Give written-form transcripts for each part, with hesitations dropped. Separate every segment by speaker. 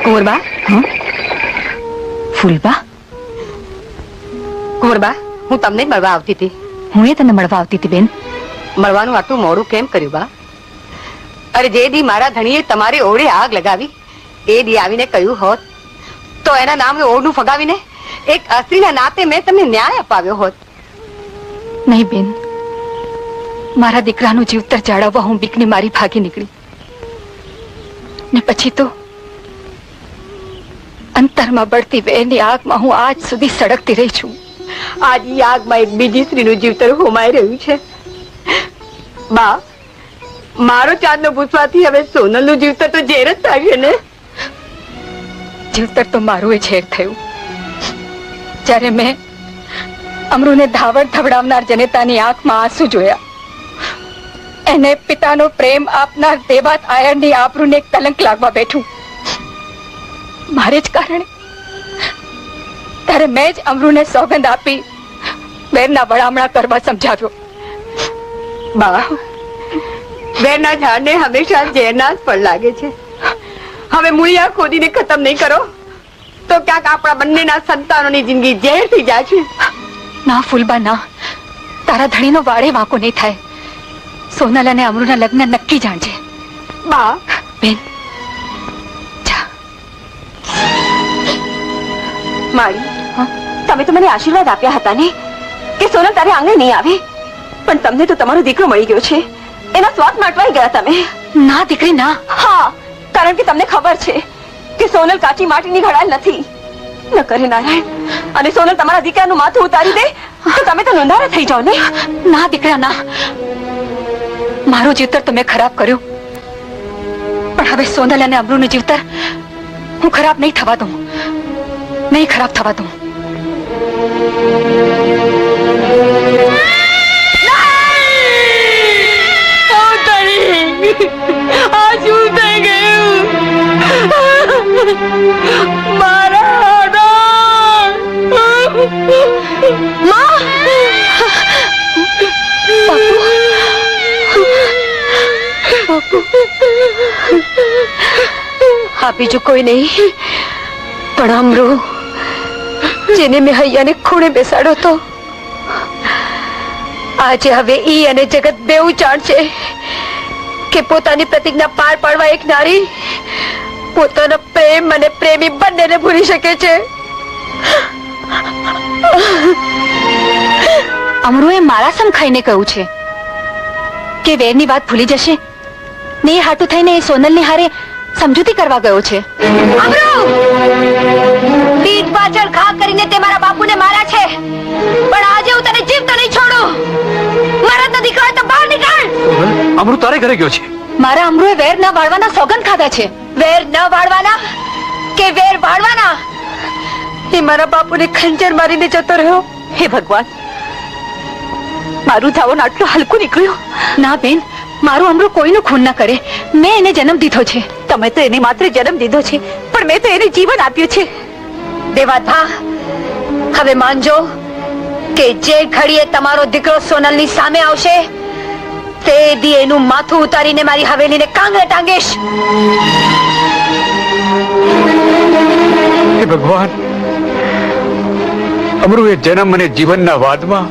Speaker 1: કુંવરબા,
Speaker 2: ફૂલબા,
Speaker 1: કુંવરબા, હું તમને જ મળવા આવતી હતી.
Speaker 2: હું એ તને મળવા આવતી હતી બેન.
Speaker 1: મળવાનું આટલું મોડું કેમ કર્યું બા? અરે જે દી મારા ધણીએ તમારી ઓળે આગ લગાવી એ દી આવીને કહ્યું હોત તો એના નામે ઓળનું ફગાવીને એક સ્ત્રીના નાતે મેં તમને ન્યાય અપાવ્યો હોત.
Speaker 2: નહીં બેન, મારા દીકરાનું જીવતર જાળવવા હું બીકની મારી ભાગી નીકળી ને પછી તો અંતરમાં બળતી વેરની આગમાં હું આજ સુધી સળગતી રહી છું.
Speaker 1: આજ ઈ આગમાં એક બીજી સ્ત્રીનું જીવતર હોમાઈ રહ્યું છે. બા, મારો ચાંદનો પૂછવાથી હવે સોનલનું જીવતર તો ઝેર જ થશે ને?
Speaker 2: જીવતર તો મારું એ ઝેર થયું જ્યારે મેં અમરુને ધાવડ ધવડાવનાર જનેતાની આંખમાં આંસુ જોયા. એને પિતાનો પ્રેમ આપનાર દેવાત આયરની આબરૂને કલંક લાગવા બેઠું મારે જ કારણે. ત્યારે મેં જ અમરુને સોગંદ આપી વેરના વળામણા કરવા સમજાવ્યો.
Speaker 1: બા, વેરના ઝાડને હંમેશા ઝેરના જ ફળ લાગે છે. હવે મૂળિયા ખોદીને ખતમ નહીં કરો તો ક્યાંક આપણા બંનેના સંતાનોની જિંદગી ઝેર થઈ જાય છે.
Speaker 2: ના ફૂલબા, ના, તારા ધણીનો વાળે વાંકો નહીં થાય. સોનલ અને અમરુના લગ્ન નક્કી જાણજે.
Speaker 1: બા,
Speaker 2: બેન જા.
Speaker 1: મારી, તમે તો મને આશીર્વાદ આપ્યા હતા ને કે સોનલ તારે આંગણે નહીં આવે, પણ તમને તો તમારો દીકરો મળી ગયો છે. એના સ્વાદ માટવાઈ ગયા તમે.
Speaker 2: ના દીકરી ના.
Speaker 1: હા, કારણ કે તમને ખબર છે કે સોનલ કાચી માટીની ઘડાયેલ નથી. ન કરે નારાયણ અને સોનલ તમારા દીકરાનું માથું ઉતારી દે તો તમે તો નોંધારા થઈ જાઓ ને.
Speaker 2: ના દીકરા ના, મારું જીવતર તો મેં ખરાબ કર્યું, પણ હવે સોનલ અને અમરુનું જીવતર હું ખરાબ નહીં થવા દઉં, નહીં ખરાબ થવા દઉં.
Speaker 1: આ શું થઈ ગયું મારા?
Speaker 2: હા, બીજું કોઈ નહીં, પણ અમરુ જેને મેં હૈયાને ખૂણે બેસાડો તો આજે હવે ઈ અને જગત બેઉ જાણશે કે પોતાની પ્રતિજ્ઞા પાર પાડવા એક નારી પોતાના પ્રેમ અને પ્રેમી બંનેને ભૂલી શકે છે. અમરુએ મારા સમ ખાઈને કહ્યું છે કે વેરની વાત ભૂલી જશે ને એ હાટું થઈને એ સોનલની હારે સમજૂતી કરવા ગયો છે. અમરુ, પીઠ પાછળ ઘા કરીને તે મારા બાપુને માર્યા છે, પણ આજે હું તને જીવતો નહીં છોડું. મારા તો દીકરો તો બહાર નીકળ.
Speaker 3: અમરુ તારે ઘરે ગયો છે?
Speaker 2: મારા અમરુએ વેર ન વાળવાના સોગંદ ખાધા છે. વેર ન વાળવાના કે વેર વાળવાના એ મારા બાપુને ખંજર મારીને જતો રહ્યો.
Speaker 1: હે ભગવાન, મારું જાવન આટલું હલકું નીકળ્યું.
Speaker 2: ના બેન, મારું અમરુ કોઈનું ખૂન ન કરે. મેં એને જન્મ દીધો છે.
Speaker 1: તમે તો એને માત્ર જન્મ દીધો છે, પણ મેં તો એને જીવન આપ્યું છે.
Speaker 2: દેવાતા, હવે માનજો કે જે ઘડીએ તમારો દીકરો સોનલની સામે આવશે તે દી એનું માથું ઉતારીને મારી હવેલીને કાંગરે ટાંગીશ.
Speaker 3: હે ભગવાન, અમરુએ જન્મ અને જીવનના વાદમાં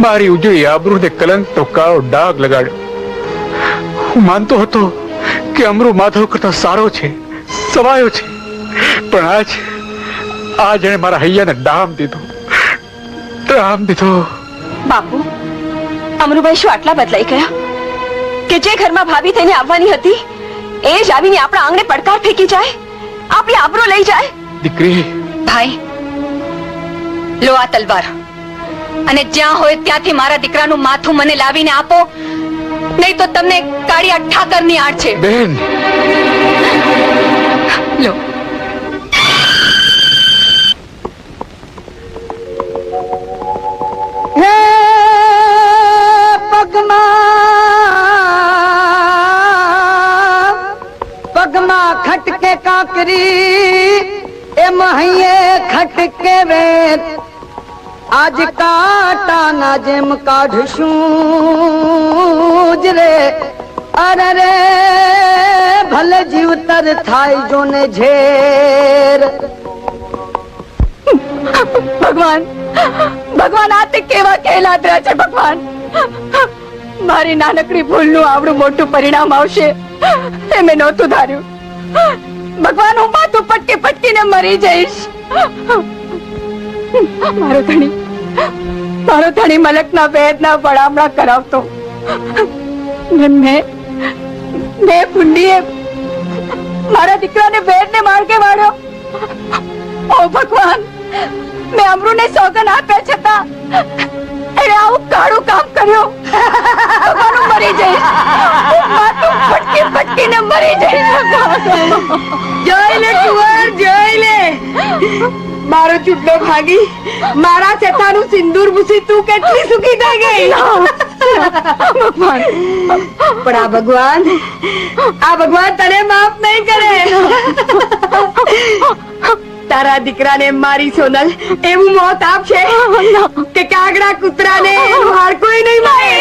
Speaker 3: મારી ઉજળી આબરૂને કલંક તો કાળો ડાઘ લગાડ્યો. હું માનતો હતો કે અમરુ માધવ કરતા સારો છે, સવાયો છે, પણ આજ એને મારા હૈયાને ડામ દીધો.
Speaker 1: બાપુ, અમરુભાઈ શું આટલા બદલાઈ ગયા કે જે ઘરમાં ભાભી થઈને આવવાની હતી એ જ આવીને આપણા આંગણે પડકાર ફેંકી જાય, આપણી આબરૂ લઈ જાય?
Speaker 3: દીકરી,
Speaker 2: ભાઈ, લો આ તલવાર અને જ્યાં હોય ત્યાંથી મારા દીકરાનું માથું મને લાવીને આપો, નહીં તો તમને કાળિયા ઠાકરની આડ છે.
Speaker 3: બેન,
Speaker 2: લો.
Speaker 4: પગમાં ખટકે કાંકરી એમ હૈયે ખટકે વેર, આજ કાંટાના જેમ કાઢશું જ રે. અરે રે ભલે જીવતર થાય જો ને ઝેર.
Speaker 2: ભગવાન ભગવાન આ તે કેવા કહેલાદરા છે ભગવાન. મારી નાનકડી ભૂલનું આવડું મોટું પરિણામ આવશે એ મેં નહોતું ધાર્યું. ભગવાન હું માથું પટકી પટકીને મરી જઈશ. મારો ધણી મલકના વેદના વડામણા કરાવતો મેં કુંડીએ મારા દીકરાને વેદને માર્ગે વાળ્યો. ઓ ભગવાન, મેં અમરુને સોગન આપ્યા છતાં એને આવું કાળું કામ કર્યું. ભગવાન હું મરી જઈશ. હું માથું પટકી પટકીને મરી જઈશ.
Speaker 1: જોઈ લે કુંવર, જોઈ લે મારો ચૂડો ભાગી, મારા ચેતાનું સિંદૂર ભૂસી તું કેટલી સુખી થઈ ગઈ.
Speaker 2: ભગવાન
Speaker 1: પણ આ ભગવાન તને માફ નહીં કરે. તારા દીકરાને મારી સોનલ એવું મોત આપશે કે કાગડા કૂતરાને એનું હાડકુંય નહીં મારે.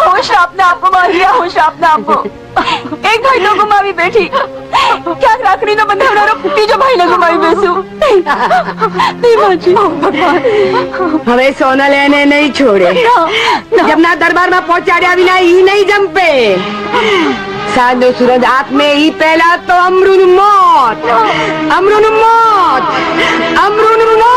Speaker 2: હું શ્રાપને આપો મારિયા, હું શ્રાપને આપો. એક ભાઈને ગુમાવી બેઠી, ક્યાંક રાખડીનો બંધાવનારો બીજો ભાઈને ગુમાવી બેસું.
Speaker 1: હવે સોનલ એને નહીં છોડે. જમના દરબારમાં પહોંચાડ્યા વિના ઈ નહીં જંપે. સાંજનો સૂરજ આત્મે ઈ પહેલા તો અમરુનું મોત, અમરુનું મોત, અમરુનું મોત.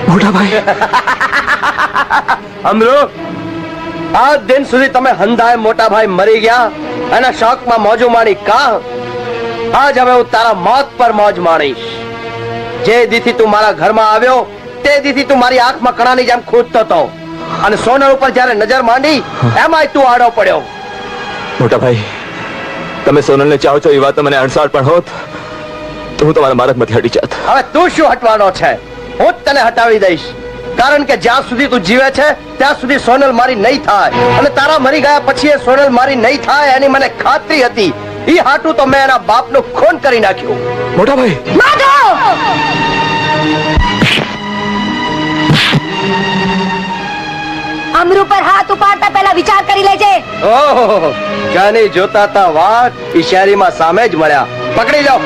Speaker 3: મોટા ભાઈ,
Speaker 5: અમરો, આ દિન સુધી તમે હંધાય મોટા ભાઈ મરી ગયા અને શોકમાં મોજો માણી કા? આજ હવે હું તારા મોત પર મોજ માણીશ. જે દીથી તું મારા ઘરમાં આવ્યો તે દીથી તું મારી આંખમાં કણાની જેમ ખૂંદતો હતો અને સોનલ ઉપર જ્યારે નજર માંડી એમાંય તું આડો પડ્યો.
Speaker 6: મોટા ભાઈ, તમે સોનલને ચાહો છો એ વાત મને અણસાર પણ હોત તો હું તમારા માર્ગમાંથી હટી જાત.
Speaker 5: હવે તું શું હટવાનો છે? હું જ તને હટાવી દઈશ. કારણ કે જ્યાં સુધી તું જીવે છે ત્યાં સુધી સોનલ મારી નહીં થાય અને તારા મરી ગયા પછી એ સોનલ મારી નહીં થાય એની મને ખાતરી હતી. ઈ હાટું તો મેં એના બાપનું ખૂન કરી નાખ્યું.
Speaker 6: મોટા ભાઈ,
Speaker 2: અમરુ પર હાથ ઉપાડતા પહેલા વિચાર કરી લેજે.
Speaker 5: ઓહો, ક્યાંની જોતા તા વાત ઈ શેરીમાં સામે જ મળ્યા. પકડી જાઓ.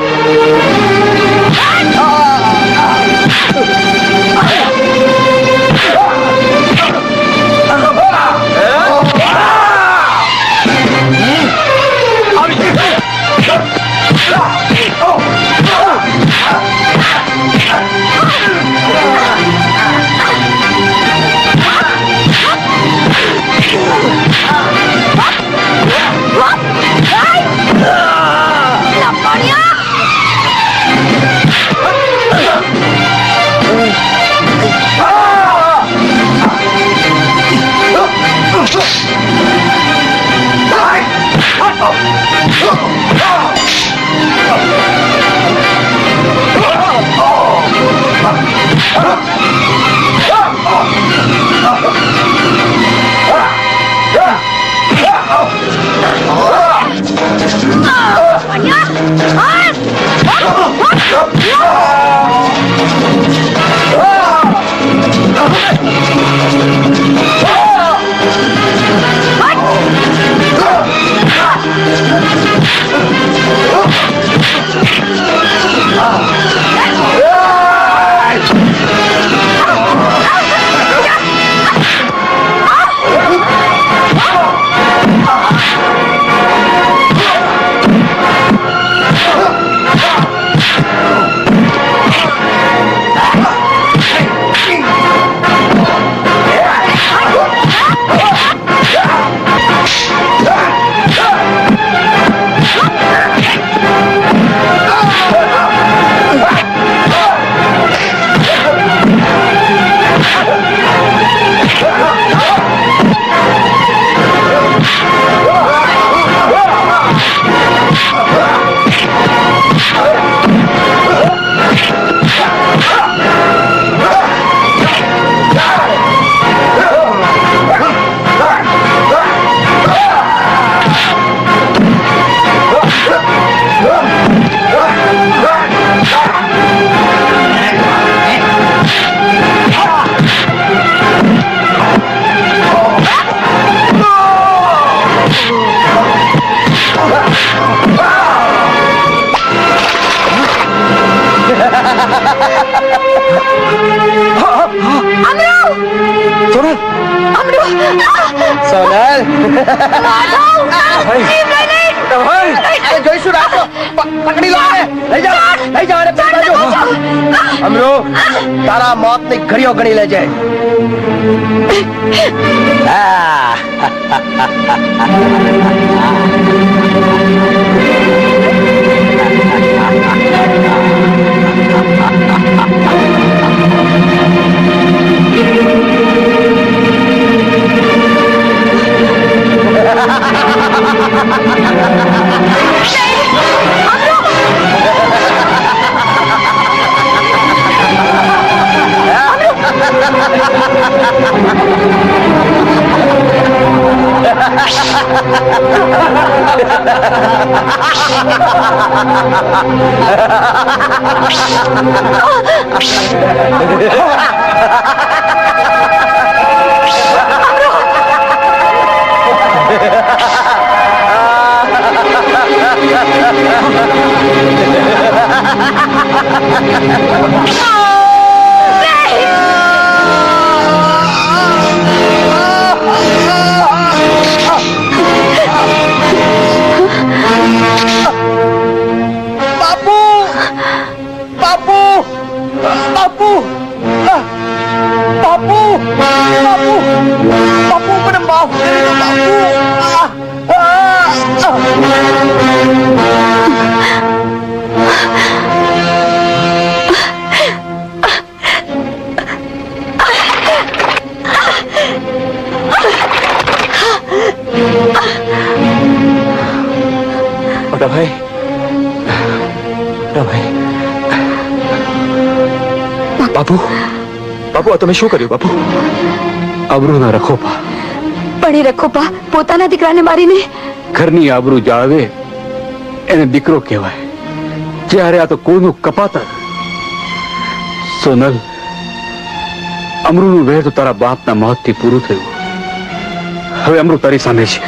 Speaker 5: અરે જોઈશું રાખો પકડી લો આને. લઈ જાઓ આને પેલી બાજુ. અમરો તારા મોતની ઘડીઓ ગણી લેજે.
Speaker 6: બાપુ બાપુ તમે શું કર્યું બાપુ?
Speaker 3: આબરૂ ના રખો પા.
Speaker 2: પણ એ રખોપા પોતાના દીકરાને મારીને
Speaker 3: ઘરની આબરૂ જાળવે એને દીકરો કહેવાય. જ્યારે આ તો કોઈનું કપાતર. સોનલ, અમરુનું વેર તો તારા બાપના મોતથી પૂરું થયું. હવે અમરુ તારી સામે છે.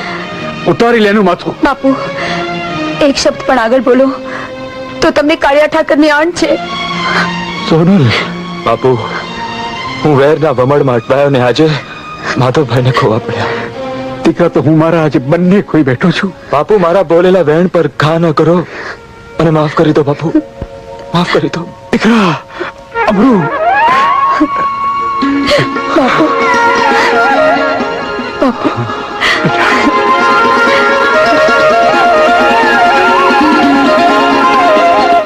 Speaker 3: ઉતારી લેનું માથું.
Speaker 2: બાપુ એક શબ્દ પણ આગળ બોલો તો તમને કાળિયા ઠાકરની આણ છે.
Speaker 3: સોનલ,
Speaker 6: બાપુ હું વેરના વમળમાં અટવાયો ને આજે માધવભાઈને ખોવા પડ્યા.
Speaker 3: દીકરા તો હું મારા આજે બંને ખોઈ બેઠો છું.
Speaker 6: બાપુ મારા બોલેલા વેણ પર ઘા ન કરો અને માફ કરી દો બાપુ, માફ કરી દો.
Speaker 3: દીકરા અમરુ.
Speaker 2: બાપુ બાપુ